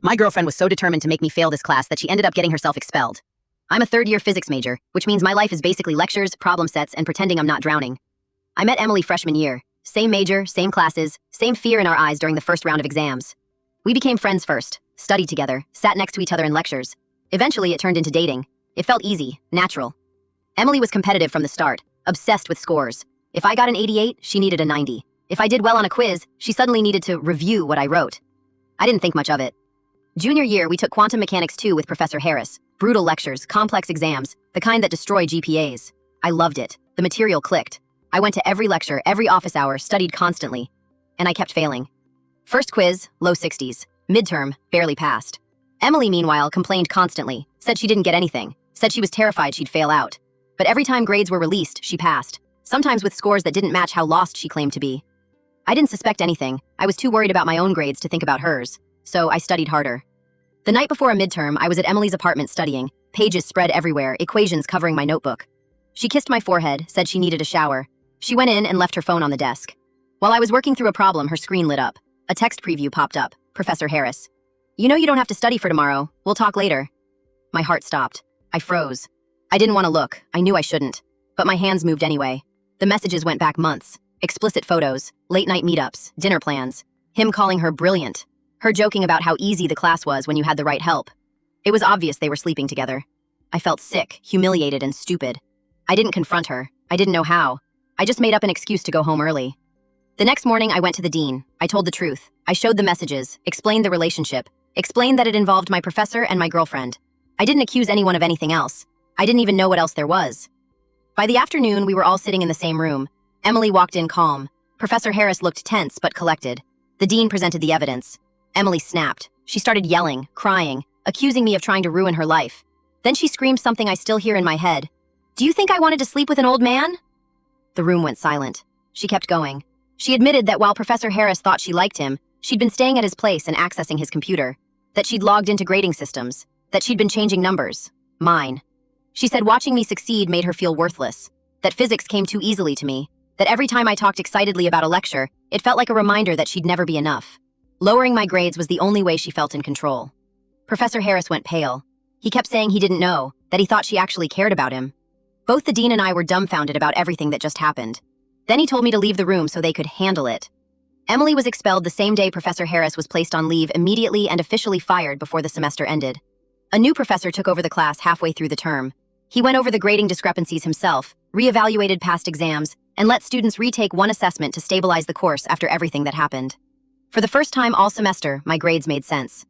My girlfriend was so determined to make me fail this class that she ended up getting herself expelled. I'm a third-year physics major, which means my life is basically lectures, problem sets, and pretending I'm not drowning. I met Emily freshman year. Same major, same classes, same fear in our eyes during the first round of exams. We became friends first, studied together, sat next to each other in lectures. Eventually, it turned into dating. It felt easy, natural. Emily was competitive from the start, obsessed with scores. If I got an 88, she needed a 90. If I did well on a quiz, she suddenly needed to review what I wrote. I didn't think much of it. Junior year, we took Quantum Mechanics 2 with Professor Harris. Brutal lectures, complex exams, the kind that destroy GPAs. I loved it. The material clicked. I went to every lecture, every office hour, studied constantly. And I kept failing. First quiz, low 60s. Midterm, barely passed. Emily, meanwhile, complained constantly, said she didn't get anything, said she was terrified she'd fail out. But every time grades were released, she passed, sometimes with scores that didn't match how lost she claimed to be. I didn't suspect anything. I was too worried about my own grades to think about hers, so I studied harder. The night before a midterm, I was at Emily's apartment studying, pages spread everywhere, equations covering my notebook. She kissed my forehead, said she needed a shower. She went in and left her phone on the desk. While I was working through a problem, her screen lit up. A text preview popped up. Professor Harris. You know you don't have to study for tomorrow. We'll talk later. My heart stopped. I froze. I didn't want to look. I knew I shouldn't. But my hands moved anyway. The messages went back months. Explicit photos, late-night meetups, dinner plans. Him calling her brilliant. Her joking about how easy the class was when you had the right help. It was obvious they were sleeping together. I felt sick, humiliated, and stupid. I didn't confront her. I didn't know how. I just made up an excuse to go home early. The next morning, I went to the dean. I told the truth. I showed the messages, explained the relationship, explained that it involved my professor and my girlfriend. I didn't accuse anyone of anything else. I didn't even know what else there was. By the afternoon, we were all sitting in the same room. Emily walked in calm. Professor Harris looked tense but collected. The dean presented the evidence. Emily snapped. She started yelling, crying, accusing me of trying to ruin her life. Then she screamed something I still hear in my head. Do you think I wanted to sleep with an old man? The room went silent. She kept going. She admitted that while Professor Harris thought she liked him, she'd been staying at his place and accessing his computer, that she'd logged into grading systems, that she'd been changing numbers. Mine. She said watching me succeed made her feel worthless, that physics came too easily to me, that every time I talked excitedly about a lecture, it felt like a reminder that she'd never be enough. Lowering my grades was the only way she felt in control. Professor Harris went pale. He kept saying he didn't know, that he thought she actually cared about him. Both the dean and I were dumbfounded about everything that just happened. Then he told me to leave the room so they could handle it. Emily was expelled the same day Professor Harris was placed on leave, immediately and officially fired before the semester ended. A new professor took over the class halfway through the term. He went over the grading discrepancies himself, re-evaluated past exams, and let students retake one assessment to stabilize the course after everything that happened. For the first time all semester, my grades made sense.